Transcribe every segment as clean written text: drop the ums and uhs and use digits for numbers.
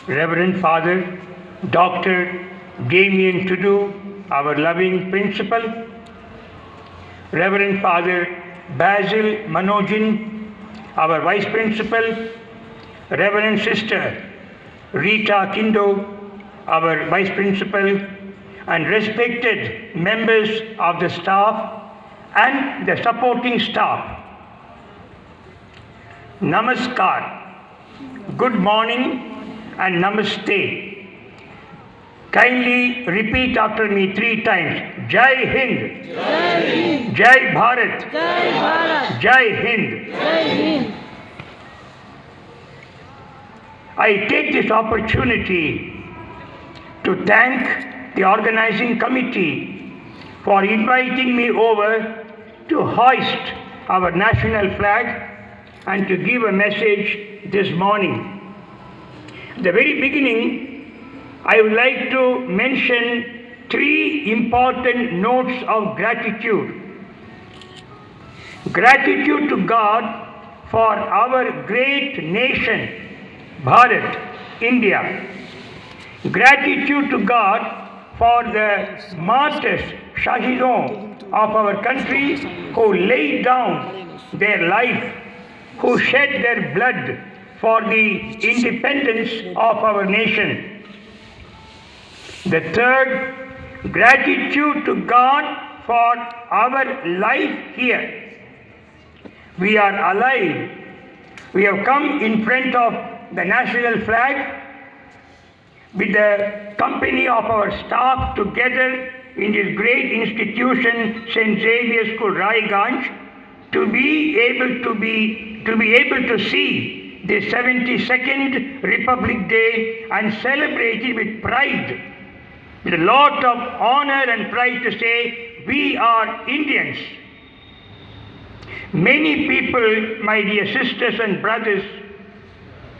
Reverend Father Dr. Damien Tudu, our loving principal, Reverend Father Basil Manojin, our vice principal, Reverend Sister Rita Kindo, our vice principal, and respected members of the staff and the supporting staff. Namaskar, good morning and namaste. Kindly repeat after me 3 times. Jai Hind. Jai Hind. Jai Bharat. Jai Bharat. Jai Hind. Jai Hind. I take this opportunity to thank the organizing committee for inviting me over to hoist our national flag and to give a message this morning. At the very beginning, I would like to mention 3 important notes of gratitude. Gratitude to God for our great nation, Bharat, India. Gratitude to God for the martyrs, Shahidon of our country who laid down their life, who shed their blood for the independence of our nation. The third, gratitude to God for our life here. We are alive. We have come in front of the national flag with the company of our staff together in this great institution, St. Xavier School, Raiganj, to be able to see the 72nd Republic Day and celebrate it with pride, with a lot of honor and pride to say, we are Indians. Many people, my dear sisters and brothers,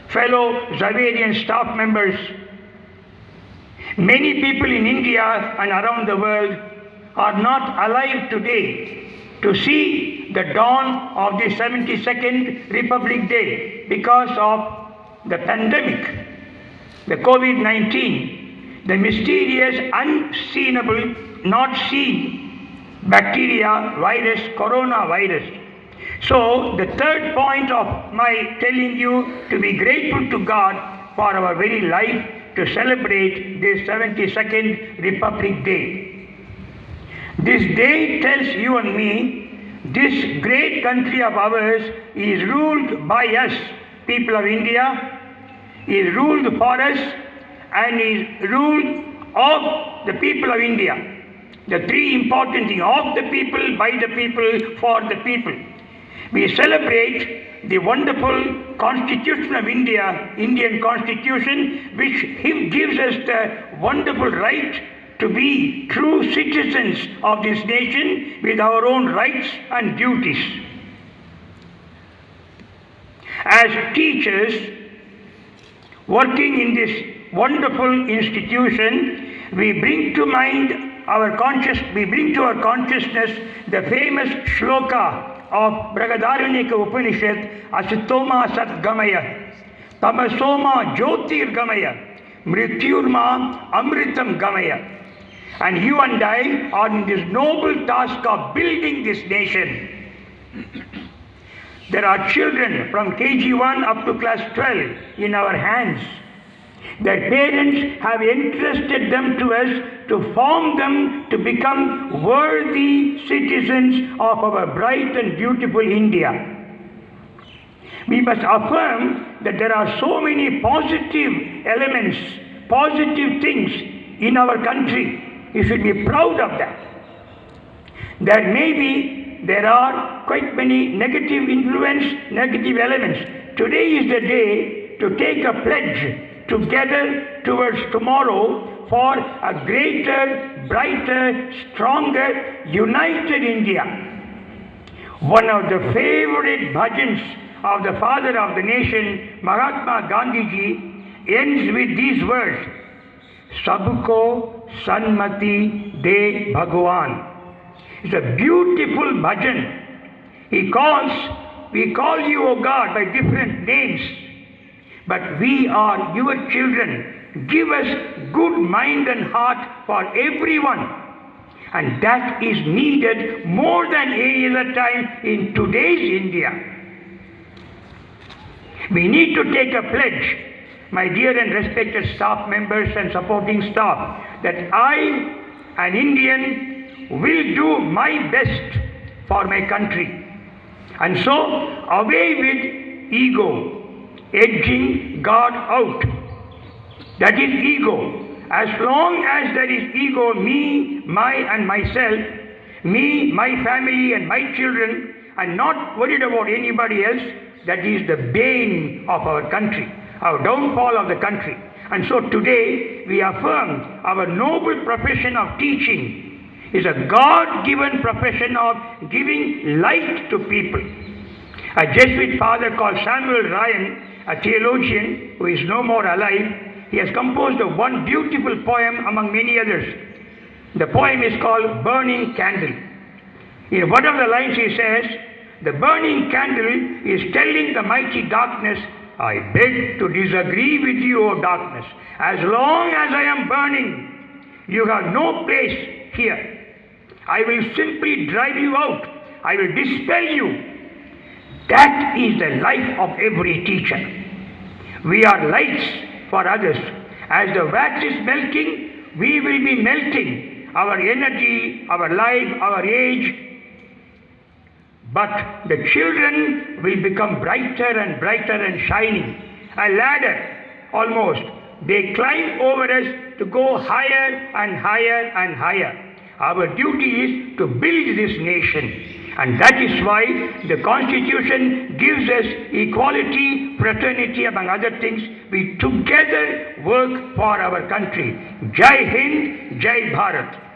fellow Xaverian staff members, many people in India and around the world are not alive today to see the dawn of the 72nd Republic Day because of the pandemic, the COVID-19, the mysterious, unseenable, not seen bacteria, virus, coronavirus. So the third point of my telling you to be grateful to God for our very life to celebrate this 72nd Republic Day. This day tells you and me this great country of ours is ruled by us, people of India, is ruled for us and is ruled of the people of India. The 3 important things: of the people, by the people, for the people. We celebrate the wonderful Constitution of India, Indian Constitution, which gives us the wonderful right to be true citizens of this nation with our own rights and duties. As teachers working in this wonderful institution, we bring to our consciousness the famous shloka of Brihadaranyaka Upanishad, Asatoma Satgamaya, Tamasoma Jyotirgamaya, Mrityurma Amritam Gamaya. And you and I are in this noble task of building this nation. There are children from KG1 up to class 12 in our hands. Their parents have entrusted them to us to form them to become worthy citizens of our bright and beautiful India. We must affirm that there are so many positive elements, positive things in our country. You should be proud of that. There are quite many negative elements. Today is the day to take a pledge together towards tomorrow for a greater, brighter, stronger, united India. One of the favorite bhajans of the father of the nation, Mahatma Gandhiji, ends with these words: Sabko Sanmati De Bhagwan. It's a beautiful bhajan. We call you, O God, by different names. but we are your children. Give us good mind and heart for everyone. And that is needed more than any other time in today's India. We need to take a pledge, my dear and respected staff members and supporting staff, that I, an Indian, will do my best for my country. And so, away with ego, edging God out. That is ego. As long as there is ego, me, my and myself, me, my family and my children, and not worried about anybody else, that is the bane of our country, our downfall of the country. And so today we affirm our noble profession of teaching is a God-given profession of giving light to people. A Jesuit father called Samuel Ryan, a theologian who is no more alive, he has composed one beautiful poem among many others. The poem is called Burning Candle. In one of the lines he says, the burning candle is telling the mighty darkness, I beg to disagree with you, O darkness. As long as I am burning, you have no place here. I will simply drive you out. I will dispel you. That is the life of every teacher. We are lights for others. As the wax is melting, we will be melting. Our energy, our life, our age. But the children will become brighter and brighter and shining. A ladder, almost. They climb over us to go higher and higher and higher. Our duty is to build this nation. And that is why the Constitution gives us equality, fraternity, among other things. We together work for our country. Jai Hind, Jai Bharat.